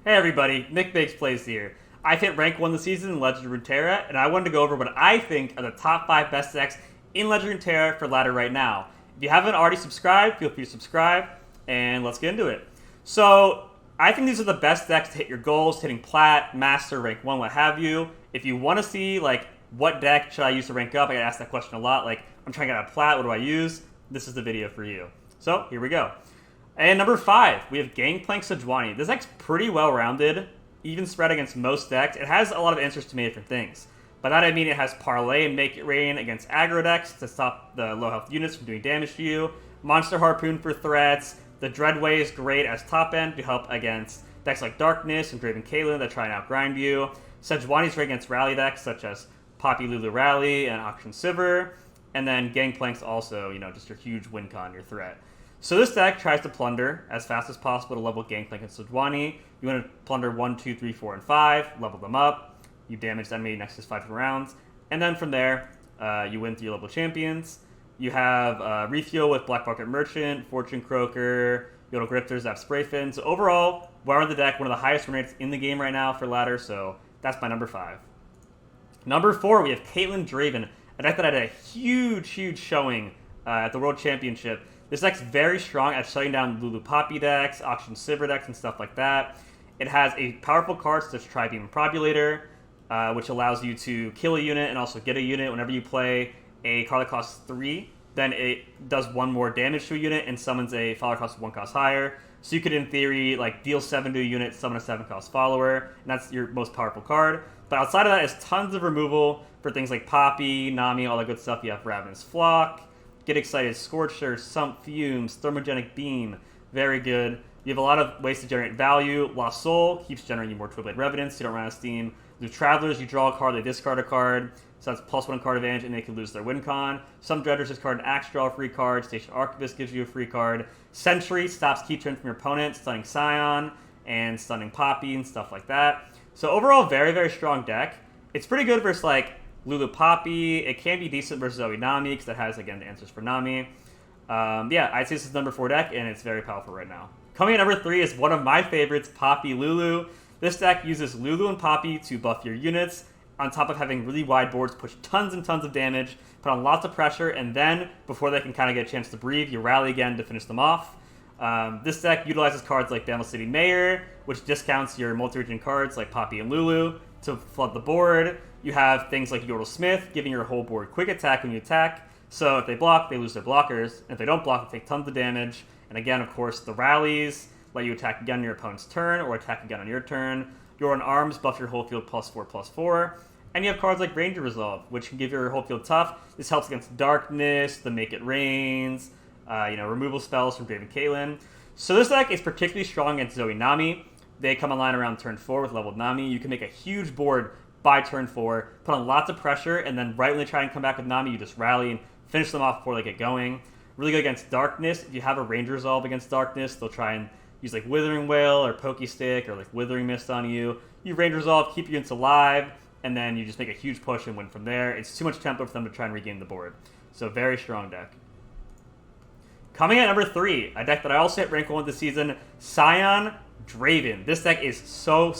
Hey everybody, NicMakesPlays here. I've hit rank 1 this season in Legend of Runeterra, and I wanted to go over what I think are the top 5 best decks in Legend of Runeterra for ladder right now. If you haven't already subscribed, feel free to subscribe, and let's get into it. So, I think these are the best decks to hit your goals, hitting Plat, Master, Rank 1, what have you. If you want to see, like, what deck should I use to rank up, I get asked that question a lot, like, I'm trying to get out of Plat, what do I use? This is the video for you. So, here we go. And number 5, we have Gangplank Sejuani. This deck's pretty well-rounded, even spread against most decks. It has a lot of answers to many different things. By that I mean it has Parlay and Make It Rain against aggro decks to stop the low-health units from doing damage to you, Monster Harpoon for threats, the Dreadway is great as top-end to help against decks like Darkness and Draven Caitlyn that try and outgrind you, Sejuani's great against rally decks such as Poppy Lulu Rally and Auction Sivir, and then Gangplank's also, just your huge win con, your threat. So this deck tries to plunder as fast as possible to level Gangplank and Sejuani. You want to plunder 1, 2, 3, 4, and 5, level them up. You damage the enemy next to 5 rounds. And then from there, you win 3 level champions. You have Refuel with Black Market Merchant, Fortune Croaker, Yodel Grifter, Zap Sprayfin. So overall, we're on the deck, one of the highest win rates in the game right now for ladder, so that's my number 5. Number 4, we have Caitlyn Draven, a deck that had a huge showing at the World Championship. This deck's very strong at shutting down Lulu Poppy decks, Auction Sivir decks, and stuff like that. It has a powerful card such as Tri-Beam and Probulator, which allows you to kill a unit and also get a unit whenever you play a card that costs 3. Then it does 1 more damage to a unit and summons a follower cost 1 cost higher. So you could, in theory, like deal 7 to a unit, summon a 7 cost follower, and that's your most powerful card. But outside of that is tons of removal for things like Poppy, Nami, all that good stuff. You have Ravenous Flock, Get Excited, Scorcher, Sump Fumes, Thermogenic Beam, very good. You have a lot of ways to generate value. Lost Soul keeps generating more Twin Blade Revenants, so you don't run out of steam. The Travelers, you draw a card, they discard a card, so that's +1 card advantage, and they can lose their win con. Some Dredgers discard an Axe, draw a free card. Station Archivist gives you a free card. Sentry stops key turn from your opponent, stunning Scion, and stunning Poppy, and stuff like that. So overall, very strong deck. It's pretty good versus, like, Lulu Poppy. It can be decent versus Zoe Nami, because that has, again, the answers for Nami. Yeah, I'd say this is number 4 deck, and it's very powerful right now. Coming at number 3 is one of my favorites, Poppy Lulu. This deck uses Lulu and Poppy to buff your units, on top of having really wide boards, push tons and tons of damage, put on lots of pressure, and then, before they can kind of get a chance to breathe, you rally again to finish them off. This deck utilizes cards like Bandle City Mayor, which discounts your multi-region cards like Poppy and Lulu to flood the board. You have things like Yordle Smith, giving your whole board quick attack when you attack. So if they block, they lose their blockers. And if they don't block, they take tons of damage. And again, of course, the rallies let you attack again on your opponent's turn, or attack again on your turn. Your on arms buff your whole field +4/+4. And you have cards like Ranger Resolve, which can give your whole field tough. This helps against Darkness, the Make It Rains, removal spells from Draven Caitlyn. So this deck is particularly strong against Zoe Nami. They come online around turn 4 with leveled Nami. You can make a huge board by turn 4, put on lots of pressure, and then right when they try and come back with Nami, you just rally and finish them off before they get going. Really good against Darkness. If you have a Ranger Resolve against Darkness, they'll try and use like Withering Wail or Pokey Stick or like Withering Mist on you. You Ranger Resolve, keep your units alive, and then you just make a huge push and win from there. It's too much tempo for them to try and regain the board. So very strong deck. Coming at number 3, a deck that I also hit rank 1 this season, Scion Draven. This deck is so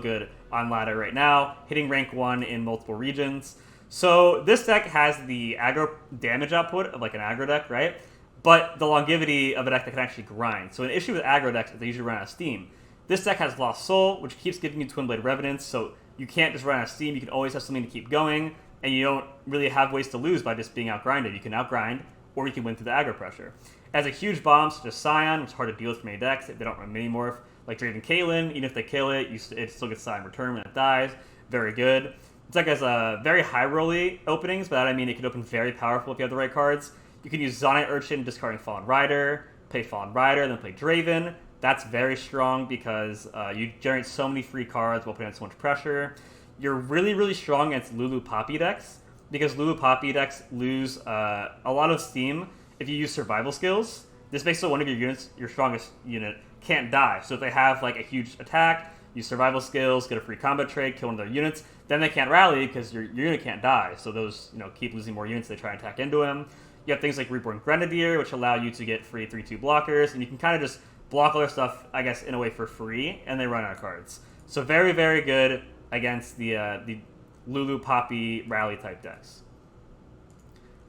good on ladder right now, hitting rank 1 in multiple regions. So this deck has the aggro damage output of like an aggro deck, right? But the longevity of a deck that can actually grind. So an issue with aggro decks is they usually run out of steam. This deck has Lost Soul, which keeps giving you Twin Blade Revenants, so you can't just run out of steam. You can always have something to keep going, and you don't really have ways to lose by just being outgrinded. You can outgrind, or you can win through the aggro pressure. It has a huge bomb such as Scion, which is hard to deal with for many decks. They don't run Mini-Morph. Like Draven Caitlyn, even if they kill it, it still gets Scion return when it dies. Very good. This deck has very high rolly openings, but that I mean it can open very powerful if you have the right cards. You can use Zonite Urchin discarding Fallen Rider, play Fallen Rider, then play Draven. That's very strong because you generate so many free cards while putting on so much pressure. You're really strong against Lulu Poppy decks because Lulu Poppy decks lose a lot of steam if you use survival skills. This makes it one of your units, your strongest unit, can't die. So if they have like a huge attack, use survival skills, get a free combat trade, kill one of their units, then they can't rally because your unit can't die. So those keep losing more units, they try and attack into him. You have things like Reborn Grenadier, which allow you to get free 3/2 blockers, and you can kind of just block all their stuff, I guess, in a way for free, and they run out of cards. So very, very good against the Lulu, Poppy, Rally type decks.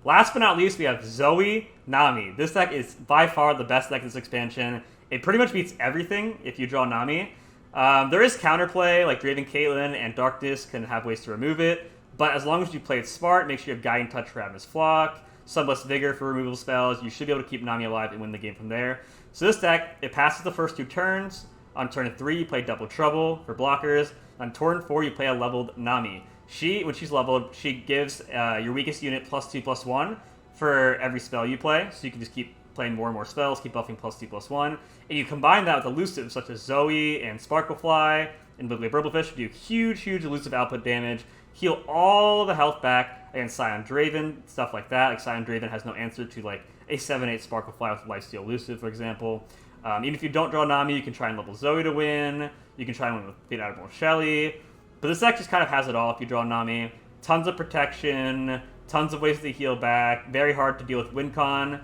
Last but not least, we have Zoe Nami. This deck is by far the best deck in this expansion. It pretty much beats everything if you draw Nami. There is counterplay, like Draven Caitlyn and Darkness can have ways to remove it, but as long as you play it smart, make sure you have Guiding Touch for Adam's Flock, Sunblessed Vigor for removal spells, you should be able to keep Nami alive and win the game from there. So this deck, it passes the first 2 turns. On turn 3, you play Double Trouble for blockers. On turn 4, you play a leveled Nami. When she's leveled, she gives your weakest unit +2/+1 for every spell you play, so you can just keep playing more and more spells, keep buffing +2/+1. And you combine that with elusives such as Zoe and Sparklefly and Wiggly Burblefish, do huge, huge elusive output damage, heal all the health back against Scion Draven, stuff like that. Like Scion Draven has no answer to like a 7/8 Sparklefly with Lifesteal elusive, for example. Even if you don't draw Nami, you can try and level Zoe to win. You can try and win with Fate Admiral Shelly. But this deck just kind of has it all if you draw Nami. Tons of protection, tons of ways to heal back, very hard to deal with win con,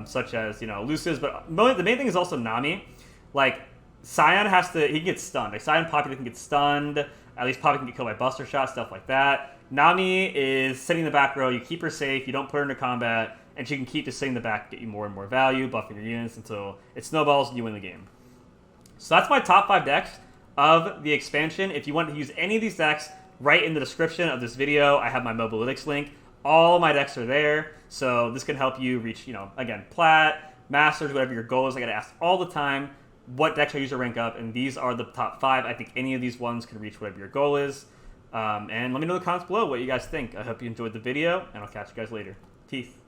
such as, elusives. But the main thing is also Nami. Like, Scion he can get stunned. Like, Scion Poppy can get stunned. At least Poppy can get killed by Buster Shot, stuff like that. Nami is sitting in the back row. You keep her safe. You don't put her into combat. And she can keep just sitting in the back, get you more and more value, buffing your units until it snowballs and you win the game. So that's my top 5 decks of the expansion. If you want to use any of these decks, right in the description of this video, I have my Mobalytics link. All my decks are there, so this can help you reach, again, Plat, Masters, whatever your goal is. I get asked all the time, what decks I use to rank up, and these are the top 5. I think any of these ones can reach whatever your goal is. And let me know in the comments below what you guys think. I hope you enjoyed the video, and I'll catch you guys later. Peace.